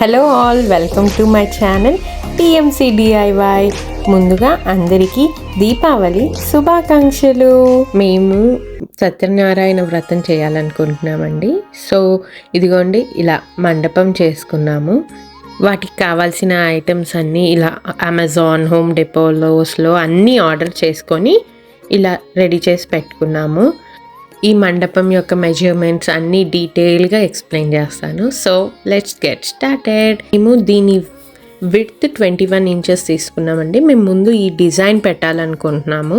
Hello all, welcome to my channel TMC DIY. ముందుగా అందరికీ దీపావళి శుభాకాంక్షలు. మేము సత్యనారాయణ వ్రతం చేయాలనుకుంటున్నామండి. సో ఇదిగోండి ఇలా మండపం చేసుకున్నాము. వాటికి కావాల్సిన ఐటమ్స్ అన్నీ ఇలా అమెజాన్, హోమ్ డెపోలోస్లో అన్నీ ఆర్డర్ చేసుకొని ఇలా రెడీ చేసి పెట్టుకున్నాము. ఈ మండపం యొక్క మెజర్మెంట్స్ అన్నీ డీటెయిల్గా ఎక్స్ప్లెయిన్ చేస్తాను. So let's get started. మేము దీని విడ్త్ 21 ఇంచెస్ తీసుకున్నామండి. మేము ముందు ఈ డిజైన్ పెట్టాలనుకుంటున్నాము.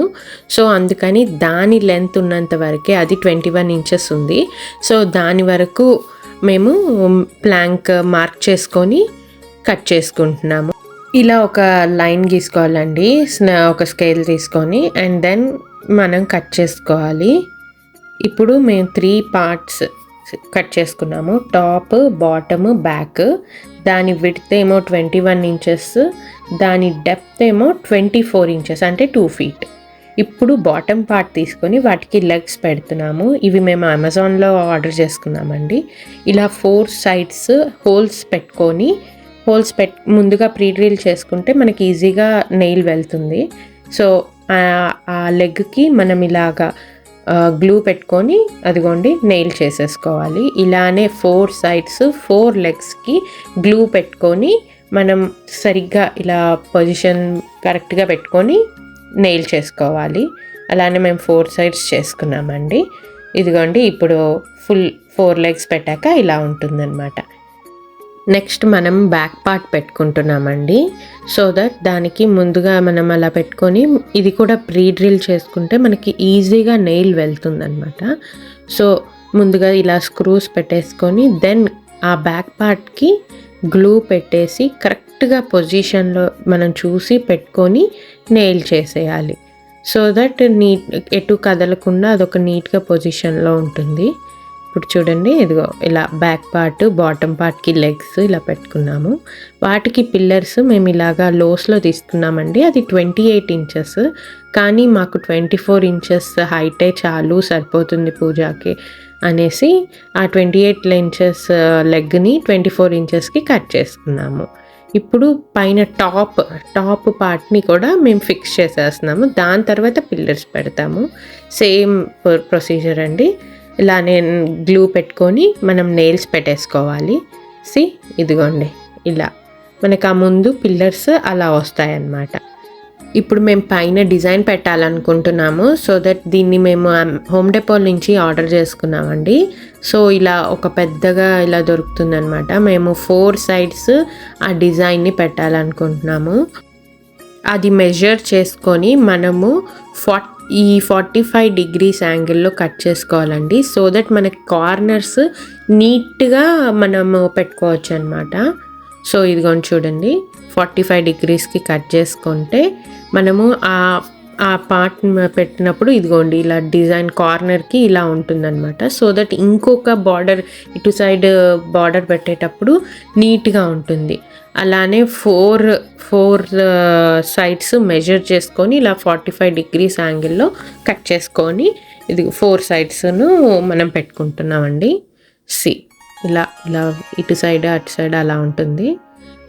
సో అందుకని దాని లెంత్ ఉన్నంత వరకే, అది 21 ఇంచెస్ ఉంది. సో దాని వరకు మేము ప్లాంక్ మార్క్ చేసుకొని కట్ చేసుకుంటున్నాము. ఇలా ఒక లైన్ గీసుకోవాలండి, ఒక స్కేల్ తీసుకొని, అండ్ దెన్ మనం కట్ చేసుకోవాలి. ఇప్పుడు మేము 3 పార్ట్స్ కట్ చేసుకున్నాము, టాప్, బాటమ్, బ్యాక్. దాని విడ్త్ ఏమో 21 ఇంచెస్, దాని డెప్త్ ఏమో 24 ఇంచెస్, అంటే 2 feet. ఇప్పుడు బాటమ్ పార్ట్ తీసుకొని వాటికి లెగ్స్ పెడుతున్నాము. ఇవి మేము అమెజాన్లో ఆర్డర్ చేసుకున్నామండి. ఇలా 4 sides హోల్స్ పెట్టుకొని, ముందుగా ప్రీ డ్రిల్ చేసుకుంటే మనకి ఈజీగా నెయిల్ వెళ్తుంది. సో ఆ లెగ్కి మనం ఇలాగా గ్లూ పెట్టుకొని అదిగోండి నెయిల్ చేసేసుకోవాలి. ఇలానే 4 sides 4 legsకి గ్లూ పెట్టుకొని మనం సరిగ్గా ఇలా పొజిషన్ కరెక్ట్గా పెట్టుకొని నెయిల్ చేసుకోవాలి. అలానే మేము 4 sides చేసుకున్నామండి. ఇదిగోండి ఇప్పుడు ఫుల్ 4 legs పెట్టాక ఇలా ఉంటుందన్నమాట. నెక్స్ట్ మనం బ్యాక్ పార్ట్ పెట్టుకుంటున్నామండి. సో దట్ దానికి ముందుగా మనం అలా పెట్టుకొని ఇది కూడా ప్రీ డ్రిల్ చేసుకుంటే మనకి ఈజీగా నెయిల్ వెళ్తుందన్నమాట. సో ముందుగా ఇలా స్క్రూస్ పెట్టేసుకొని దెన్ ఆ బ్యాక్ పార్ట్కి గ్లూ పెట్టేసి కరెక్ట్గా పొజిషన్లో మనం చూసి పెట్టుకొని నెయిల్ చేసేయాలి. సో దట్ ఎటు కదలకుండా అదొక నీట్గా పొజిషన్లో ఉంటుంది. ఇప్పుడు చూడండి, ఇదిగో ఇలా బ్యాక్ పార్ట్, బాటమ్ పార్ట్కి లెగ్స్ ఇలా పెట్టుకున్నాము. వాటికి పిల్లర్స్ మేము ఇలాగా లోస్లో తీసుకున్నామండి. అది 28 ఇంచెస్, కానీ మాకు 24 ఇంచెస్ హైటే చాలు, సరిపోతుంది పూజకి అనేసి ఆ 28 ఇంచెస్ లెగ్ని 24 ఇంచెస్కి కట్ చేసుకున్నాము. ఇప్పుడు పైన టాప్ పార్ట్ని కూడా మేము ఫిక్స్ చేసేస్తున్నాము. దాని తర్వాత పిల్లర్స్ పెడతాము. సేమ్ ప్రొసీజర్ అండి. ఇలా నేను గ్లూ పెట్టుకొని మనం నెయిల్స్ పెట్టేసుకోవాలి. ఇదిగోండి ఇలా మనకు ఆ ముందు పిల్లర్స్ అలా వస్తాయన్నమాట. ఇప్పుడు మేము పైన డిజైన్ పెట్టాలనుకుంటున్నాము. సో దట్ దీన్ని మేము హోమ్ డెపో నుంచి ఆర్డర్ చేసుకున్నామండి. సో ఇలా ఒక పెద్దగా ఇలా దొరుకుతుందన్నమాట. మేము 4 sides ఆ డిజైన్ని పెట్టాలనుకుంటున్నాము. అది మెజర్ చేసుకొని మనము ఈ 45 degrees యాంగిల్లో కట్ చేసుకోవాలండి. సో దట్ మనకి కార్నర్స్ నీట్గా మనము పెట్టుకోవచ్చు అనమాట. సో ఇదిగోండి చూడండి, 45 degreesకి కట్ చేసుకుంటే మనము ఆ పార్ట్ పెట్టినప్పుడు ఇదిగోండి ఇలా డిజైన్ కార్నర్కి ఇలా ఉంటుందన్నమాట. సో దట్ ఇంకొక బార్డర్ ఇటు సైడ్ బార్డర్ పెట్టేటప్పుడు నీట్గా ఉంటుంది. అలానే 4 sides మెజర్ చేసుకొని ఇలా 45 degrees యాంగిల్లో కట్ చేసుకొని ఇది 4 sidesను మనం పెట్టుకుంటున్నామండి. ఇలా ఇటు సైడ్ అటు సైడ్ అలా ఉంటుంది.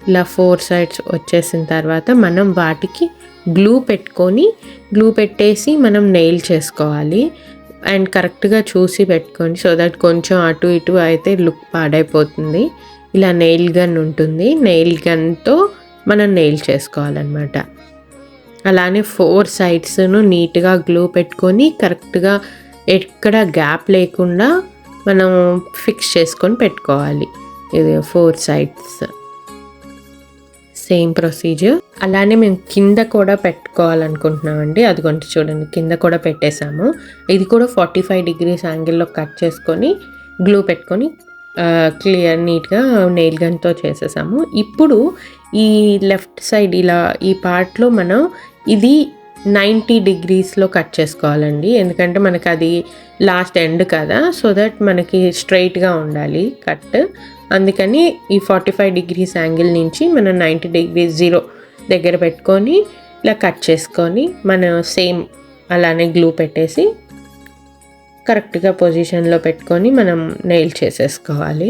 ఇలా 4 sides వచ్చేసిన తర్వాత మనం వాటికి గ్లూ పెట్టేసి మనం నెయిల్ చేసుకోవాలి. అండ్ కరెక్ట్గా చూసి పెట్టుకొని, సో దట్ కొంచెం అటు ఇటు అయితే లుక్ పాడైపోతుంది. ఇలా నెయిల్ గన్ ఉంటుంది, నెయిల్ గన్తో మనం నెయిల్ చేసుకోవాలన్నమాట. అలానే 4 sidesను నీట్గా గ్లూ పెట్టుకొని కరెక్ట్గా ఎక్కడ గ్యాప్ లేకుండా మనం ఫిక్స్ చేసుకొని పెట్టుకోవాలి. ఇది 4 sides సేమ్ ప్రొసీజర్. అలానే మేము కింద కూడా పెట్టుకోవాలనుకుంటున్నామండి. అదిగోండి చూడండి, కింద కూడా పెట్టేసాము. ఇది కూడా 45 degrees యాంగిల్లో కట్ చేసుకొని గ్లూ పెట్టుకొని క్లియర్ నీట్గా నెయిల్ గన్తో చేసేసాము. ఇప్పుడు ఈ లెఫ్ట్ సైడ్ ఇలా ఈ పార్ట్లో మనం ఇది 90 degreesలో కట్ చేసుకోవాలండి. ఎందుకంటే మనకి అది లాస్ట్ ఎండ్ కదా, సో దట్ మనకి స్ట్రైట్గా ఉండాలి కట్. అందుకని ఈ 45 degrees యాంగిల్ నుంచి మనం 90 degrees 0 దగ్గర పెట్టుకొని ఇలా కట్ చేసుకొని మనం సేమ్ అలానే గ్లూ పెట్టేసి కరెక్ట్గా పొజిషన్లో పెట్టుకొని మనం నెయిల్ చేసేసుకోవాలి.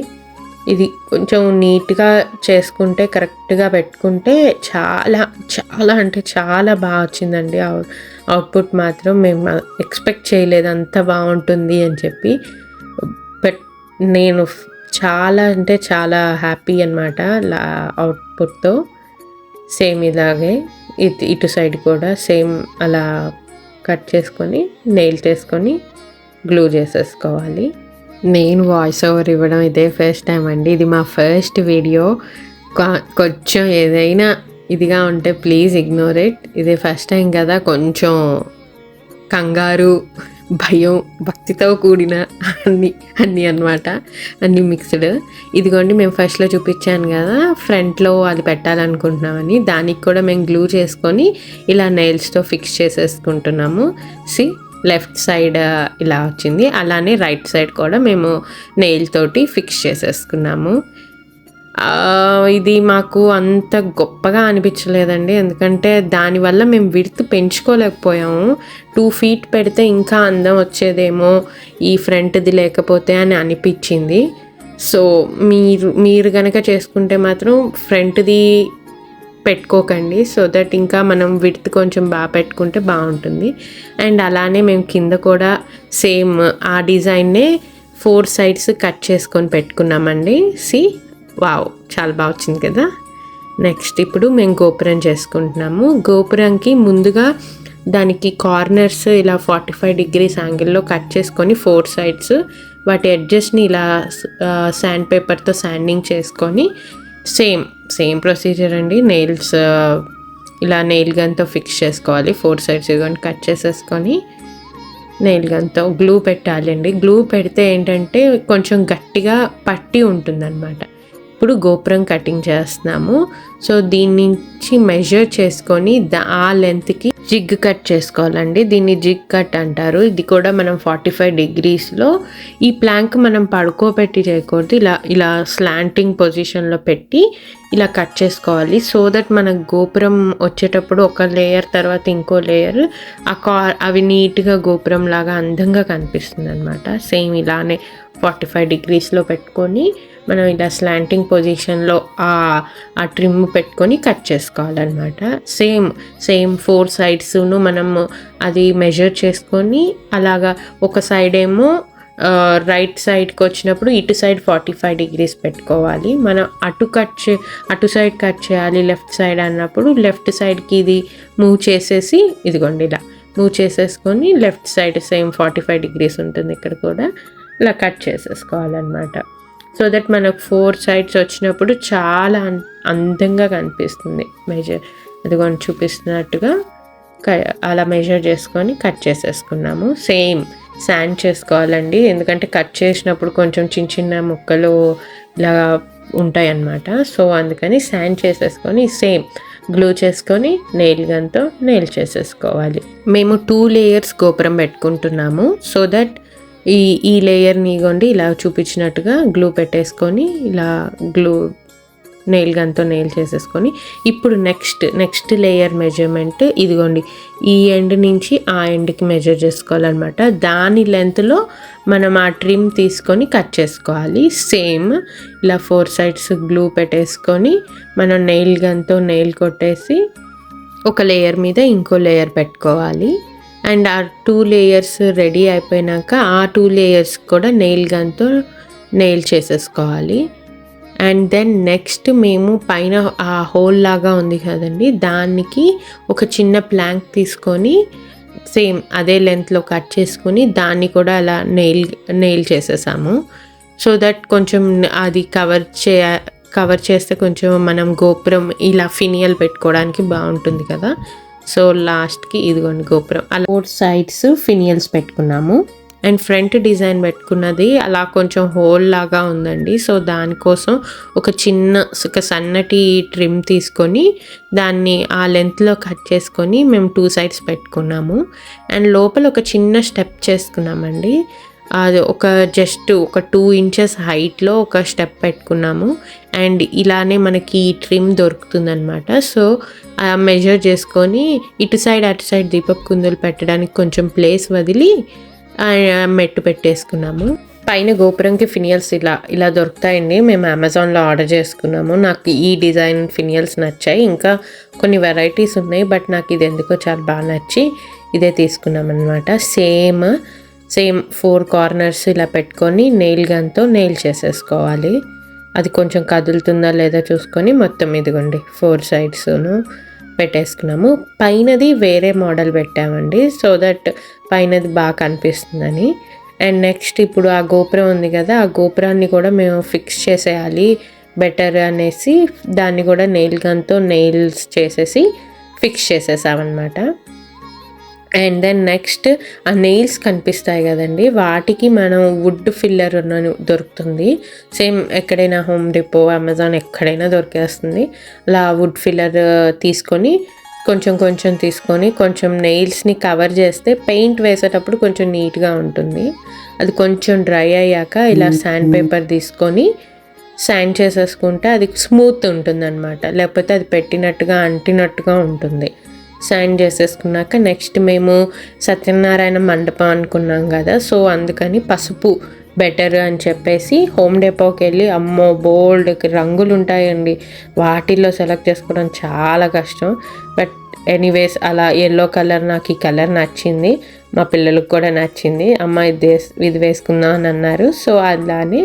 ఇది కొంచెం నీట్గా చేసుకుంటే, కరెక్ట్గా పెట్టుకుంటే చాలా చాలా అంటే చాలా బాగా వచ్చిందండి. అవుట్పుట్ మాత్రం మేము ఎక్స్పెక్ట్ చేయలేదు అంత బాగుంటుంది అని చెప్పి. నేను చాలా అంటే చాలా హ్యాపీ అనమాట అవుట్పుట్తో. సేమ్ ఇలాగే ఇటు సైడ్ కూడా సేమ్ అలా కట్ చేసుకొని నెయిల్ చేసుకొని గ్లూ చేసేసుకోవాలి. నేను వాయిస్ ఓవర్ ఇవ్వడం ఇదే ఫస్ట్ టైం అండి. ఇది మా ఫస్ట్ వీడియో. కొంచెం ఏదైనా ఇదిగా ఉంటే ప్లీజ్ ఇగ్నోర్ ఇట్. ఇదే ఫస్ట్ టైం కదా, కొంచెం కంగారు, భయం, భక్తితో కూడిన అన్నీ అనమాట, అన్నీ మిక్స్డ్. ఇదిగోండి మేము ఫస్ట్లో చూపించాను కదా ఫ్రంట్లో అది పెట్టాలనుకుంటున్నామని, దానికి కూడా మేము గ్లూ చేసుకొని ఇలా నెయిల్స్తో ఫిక్స్ చేసేసుకుంటున్నాము. లెఫ్ట్ సైడ్ ఇలా వచ్చింది, అలానే రైట్ సైడ్ కూడా మేము నెయిల్ తోటి ఫిక్స్ చేసేసుకున్నాము. ఇది మాకు అంత గొప్పగా అనిపించలేదండి, ఎందుకంటే దానివల్ల మేము విడ్త్ పెంచుకోలేకపోయాము. 2 feet పెడితే ఇంకా అందం వచ్చేదేమో ఈ ఫ్రంట్ది లేకపోతే అని అనిపించింది. సో మీరు కనుక చేసుకుంటే మాత్రం ఫ్రంట్ది పెట్టుకోకండి, సో దట్ ఇంకా మనం విడ్త్ కొంచెం బాగా పెట్టుకుంటే బాగుంటుంది. అండ్ అలానే మేము కింద కూడా సేమ్ ఆ డిజైన్నే 4 sides కట్ చేసుకొని పెట్టుకున్నామండి. వావ్, చాలా బాగా వచ్చింది కదా. నెక్స్ట్ ఇప్పుడు మేము గోపురం చేసుకుంటున్నాము. గోపురంకి ముందుగా దానికి కార్నర్స్ ఇలా 45 degrees యాంగిల్లో కట్ చేసుకొని 4 sides వాటి ఎడ్జెస్ని ఇలా శాండ్ పేపర్తో శాండింగ్ చేసుకొని సేమ్ ప్రొసీజర్ అండి. నెయిల్స్ ఇలా నెయిల్ గన్తో ఫిక్స్ చేసుకోవాలి. 4 sides ఇవన్నీ కట్ చేసేసుకొని నెయిల్ గన్తో గ్లూ పెట్టాలండి. గ్లూ పెడితే ఏంటంటే కొంచెం గట్టిగా పట్టి ఉంటుందన్నమాట. ఇప్పుడు గోపురం కటింగ్ చేస్తున్నాము. సో దీని నుంచి మెజర్ చేసుకొని ఆ లెంత్కి జిగ్ కట్ చేసుకోవాలండి. దీన్ని జిగ్ కట్ అంటారు. ఇది కూడా మనం 45 degreesలో ఈ ప్లాంక్ మనం పడుకోబెట్టి చేయకూడదు, ఇలా స్లాంటింగ్ పొజిషన్లో పెట్టి ఇలా కట్ చేసుకోవాలి. సో దట్ మన గోపురం వచ్చేటప్పుడు ఒక లేయర్ తర్వాత ఇంకో లేయర్ అవి నీట్గా గోపురం లాగా అందంగా కనిపిస్తుంది అనమాట. సేమ్ ఇలానే 45 degreesలో పెట్టుకొని మనం ఇలా స్లాంటింగ్ పొజిషన్లో ఆ ట్రిమ్ పెట్టుకొని కట్ చేసుకోవాలన్నమాట. సేమ్ 4 sidesను మనం అది మెజర్ చేసుకొని అలాగా ఒక సైడ్ ఏమో రైట్ సైడ్కి వచ్చినప్పుడు ఇటు సైడ్ 45 degrees పెట్టుకోవాలి. మనం అటు సైడ్ కట్ చేయాలి లెఫ్ట్ సైడ్ అన్నప్పుడు లెఫ్ట్ సైడ్కి ఇది మూవ్ చేసేసి ఇదిగోండి ఇలా మూవ్ చేసేసుకొని లెఫ్ట్ సైడ్ సేమ్ 45 degrees ఉంటుంది ఇక్కడ కూడా ఇలా కట్ చేసేసుకోవాలన్నమాట. సో దట్ మనకు 4 sides వచ్చినప్పుడు చాలా అందంగా కనిపిస్తుంది. అదిగోండి చూపిస్తున్నట్టుగా అలా మెజర్ చేసుకొని కట్ చేసేసుకున్నాము. సేమ్ శాండ్ చేసుకోవాలండి, ఎందుకంటే కట్ చేసినప్పుడు కొంచెం చిన్న ముక్కలు ఇలా ఉంటాయి అన్నమాట. సో అందుకని శాండ్ చేసేసుకొని సేమ్ గ్లూ చేసుకొని నెయిల్ గన్తో నెయిల్ చేసేసుకోవాలి. మేము 2 layers గోపురం పెట్టుకుంటున్నాము. సో దట్ ఈ లేయర్ని ఇగోండి ఇలా చూపించినట్టుగా గ్లూ పెట్టేసుకొని ఇలా గ్లూ నెయిల్ గన్తో నెయిల్ చేసేసుకొని ఇప్పుడు నెక్స్ట్ లేయర్ మెజర్మెంట్ ఇదిగోండి ఈ ఎండ్ నుంచి ఆ ఎండ్కి మెజర్ చేసుకోవాలన్నమాట. దాని లెంత్లో మనం ఆ ట్రిమ్ తీసుకొని కట్ చేసుకోవాలి. సేమ్ ఇలా 4 sides గ్లూ పెట్టేసుకొని మనం నెయిల్ గన్తో నెయిల్ కొట్టేసి ఒక లేయర్ మీద ఇంకో లేయర్ పెట్టుకోవాలి. అండ్ ఆ 2 layers రెడీ అయిపోయినాక ఆ 2 layers కూడా నెయిల్ గన్తో నెయిల్ చేసేసుకోవాలి. అండ్ దెన్ నెక్స్ట్ మేము పైన ఆ హోల్ లాగా ఉంది కదండి, దానికి ఒక చిన్న ప్లాంక్ తీసుకొని సేమ్ అదే లెంత్లో కట్ చేసుకొని దాన్ని కూడా అలా నెయిల్ చేసేసాము. సో దట్ కొంచెం అది కవర్ చేస్తే కొంచెం మనం గోపురం ఇలా ఫినియల్ పెట్టుకోవడానికి బాగుంటుంది కదా. సో లాస్ట్కి ఇదిగోండి గోపురం అలా 4 sides ఫినియల్స్ పెట్టుకున్నాము. అండ్ ఫ్రంట్ డిజైన్ పెట్టుకున్నది అలా కొంచెం హోల్ లాగా ఉందండి. సో దానికోసం ఒక సన్నటి ట్రిమ్ తీసుకొని దాన్ని ఆ లెంత్లో కట్ చేసుకొని మేము 2 sides పెట్టుకున్నాము. అండ్ లోపల ఒక చిన్న స్టెప్ చేసుకున్నామండి. అది జస్ట్ ఒక 2 inches హైట్లో ఒక స్టెప్ పెట్టుకున్నాము. అండ్ ఇలానే మనకి ఈ ట్రిమ్ దొరుకుతుందన్నమాట. సో మెజర్ చేసుకొని ఇటు సైడ్ అటు సైడ్ దీపపు కుందులు పెట్టడానికి కొంచెం ప్లేస్ వదిలి మెట్టు పెట్టేసుకున్నాము. పైన గోపురంకి ఫినియల్స్ ఇలా దొరుకుతాయండి. మేము అమెజాన్లో ఆర్డర్ చేసుకున్నాము. నాకు ఈ డిజైన్ ఫినియల్స్ నచ్చాయి. ఇంకా కొన్ని వెరైటీస్ ఉన్నాయి, బట్ నాకు ఇది ఎందుకో చాలా బాగా నచ్చి ఇదే తీసుకున్నాం అనమాట. సేమ్ 4 కార్నర్స్ ఇలా పెట్టుకొని నెయిల్ గన్తో నెయిల్ చేసేసుకోవాలి. అది కొంచెం కదులుతుందా లేదా చూసుకొని మొత్తం ఇదిగోండి 4 సైడ్స్ను పెట్టేసుకున్నాము. పైనది వేరే మోడల్ పెట్టామండి, సో దట్ పైనది బాగా కనిపిస్తుందని. అండ్ నెక్స్ట్ ఇప్పుడు ఆ గోపురం ఉంది కదా, ఆ గోపురాన్ని కూడా మేము ఫిక్స్ చేసేయాలి బెటర్ అనేసి దాన్ని కూడా నెయిల్ గన్తో నెయిల్స్ చేసేసి ఫిక్స్ చేసేసామన్నమాట. అండ్ దెన్ నెక్స్ట్ ఆ నెయిల్స్ కనిపిస్తాయి కదండి, వాటికి మనం వుడ్ ఫిల్లర్ దొరుకుతుంది. సేమ్ ఎక్కడైనా హోమ్ డిపో, అమెజాన్ ఎక్కడైనా దొరికేస్తుంది. అలా వుడ్ ఫిల్లర్ తీసుకొని కొంచెం నెయిల్స్ని కవర్ చేస్తే పెయింట్ వేసేటప్పుడు కొంచెం నీట్గా ఉంటుంది. అది కొంచెం డ్రై అయ్యాక ఇలా శాండ్ పేపర్ తీసుకొని శాండ్ చేసేసుకుంటే అది స్మూత్ ఉంటుంది అనమాట, లేకపోతే అది పెట్టినట్టుగా అంటినట్టుగా ఉంటుంది. శాండ్ చేసేసుకున్నాక నెక్స్ట్ మేము సత్యనారాయణ మండపం అనుకున్నాం కదా, సో అందుకని పసుపు బెటర్ అని చెప్పేసి హోమ్ డెపోకి వెళ్ళి అమ్మో బోల్డ్ రంగులు ఉంటాయండి, వాటిల్లో సెలెక్ట్ చేసుకోవడం చాలా కష్టం. బట్ ఎనీవేస్ అలా ఎల్లో కలర్, నాకు ఈ కలర్ నచ్చింది, మా పిల్లలకు కూడా నచ్చింది. అమ్మ ఇది వేసుకుందాం అని అన్నారు, సో అలానే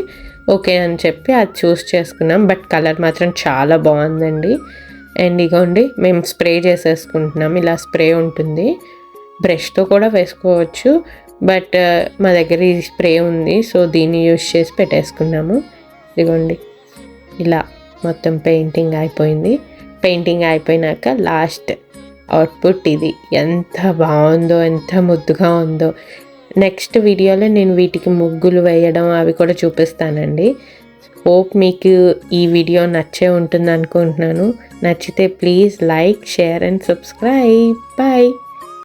ఓకే అని చెప్పి అది చూస్ చేసుకున్నాం. బట్ కలర్ మాత్రం చాలా బాగుందండి. అండ్ ఇగోండి మేము స్ప్రే చేసేసుకుంటున్నాం. ఇలా స్ప్రే ఉంటుంది, బ్రష్తో కూడా వేసుకోవచ్చు, బట్ మా దగ్గర ఈ స్ప్రే ఉంది, సో దీన్ని యూజ్ చేసి పెట్టేసుకున్నాము. ఇదిగోండి ఇలా మొత్తం పెయింటింగ్ అయిపోయింది. పెయింటింగ్ అయిపోయినాక లాస్ట్ అవుట్పుట్ ఇది. ఎంత బాగుందో, ఎంత ముద్దుగా ఉందో. నెక్స్ట్ వీడియోలో నేను వీటికి ముగ్గులు వేయడం అవి కూడా చూపిస్తానండి. హోప్ మీకు ఈ వీడియో నచ్చే ఉంటుంది అనుకుంటున్నాను. నచ్చితే please like, share and subscribe. Bye.